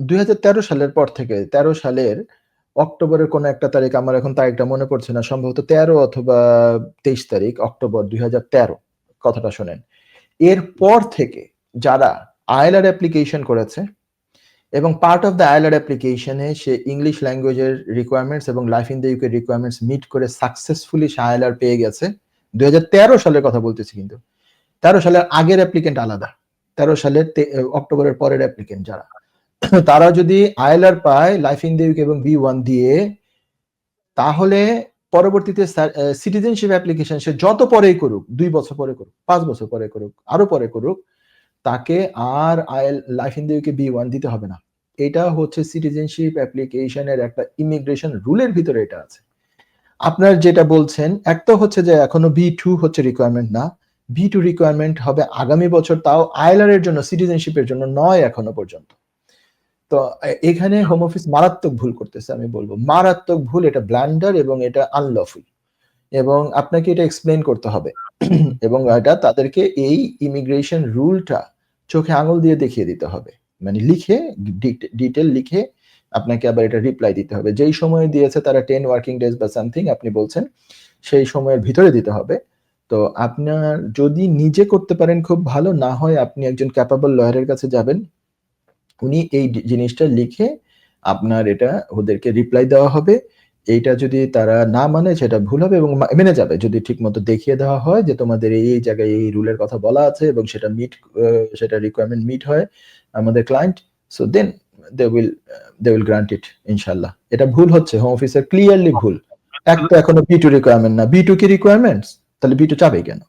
2013 সালের পর থেকে 13 সালের অক্টোবরের কোন একটা তারিখ, আমার এখন তারিখটা মনে পড়ছে না, সম্ভবত 13 অথবা 23 তারিখ অক্টোবর 2013, কথাটা শোনেন। এরপর থেকে যারা আইএলআর অ্যাপ্লিকেশন করেছে এবং পার্ট অফ দ্য আইএলআর অ্যাপ্লিকেশনে সে ইংলিশ ল্যাঙ্গুয়েজের রিকোয়ারমেন্টস এবং life in the UK requirements meet করে সাকসেসফুলি সে আইএলআর পেয়ে গেছে। 2013 সালের কথা বলতেছি, কিন্তু 13 সালের আগের অ্যাপ্লিকেন্ট আলাদা, 13 সালের অক্টোবরের পরের অ্যাপ্লিকেন্ট যারা, তারা যদি আইএলআর পায় লাইফ ইন দ্য ইউকে এবং বি1 দিয়ে, তাহলে পরবর্তীতে সিটিজেনশিপ অ্যাপ্লিকেশন সে যত পরেই করুক, 2 বছর পরে করুক, 5 বছর পরে করুক, আরো পরে করুক, তাকে আর লাইফ ইন দ্য ইউকে বি1 দিতে হবে না। এটা হচ্ছে সিটিজেনশিপ অ্যাপ্লিকেশনের একটা ইমিগ্রেশন রুলের ভিতরে এটা আছে। আপনার যেটা বলছেন, একটা হচ্ছে যে এখনো বি2 হচ্ছে রিকোয়ারমেন্ট না, বি2 রিকোয়ারমেন্ট হবে আগামী বছর, তাও আইএলআর এর জন্য, সিটিজেনশিপের জন্য নয় এখনো পর্যন্ত। তো এখানে হোম অফিস মারাত্মক ভুল করতেছে, আমি বলবো মারাত্মক ভুল, এটা ব্ল্যান্ডার এবং এটা আনলফুল, এবং আপনাকে এটা এক্সপ্লেন করতে হবে এবং এটা তাদেরকে এই ইমিগ্রেশন রুলটা চোখে আঙুল দিয়ে দেখিয়ে দিতে হবে, মানে লিখে, ডিটেল লিখে আপনাকে আবার এটা রিপ্লাই দিতে হবে। যেই সময় দিয়েছে তারা 10 ওয়ার্কিং ডেজ বা সামথিং আপনি বলছেন, সেই সময়ের ভিতরে দিতে হবে। তো আপনার যদি নিজে করতে পারেন খুব ভালো, না হয় আপনি একজন ক্যাপাবল লয়ারের কাছে যাবেন, উনি এই জিনিসটা লিখে আপনার এটা ওদেরকে রিপ্লাই দেওয়া হবে। এইটা যদি তারা না মানে সেটা ভুল হবে এবং মেনে যাবে যদি ঠিক মতো দেখিয়ে দেওয়া হয় যে তোমাদের এই জায়গায় এই রুলের কথা বলা আছে এবং সেটা সেটা রিকোয়ারমেন্ট মিট হয় আমাদের client, so then they will grant it ইনশাআল্লাহ। এটা ভুল হচ্ছে হোম অফিসের, ক্লিয়ারলি ভুল। এক তো এখনো বি2 রিকোয়ারমেন্ট না, বি2 কি রিকোয়ারমেন্টস, তাহলে বি2 চাবে কেন?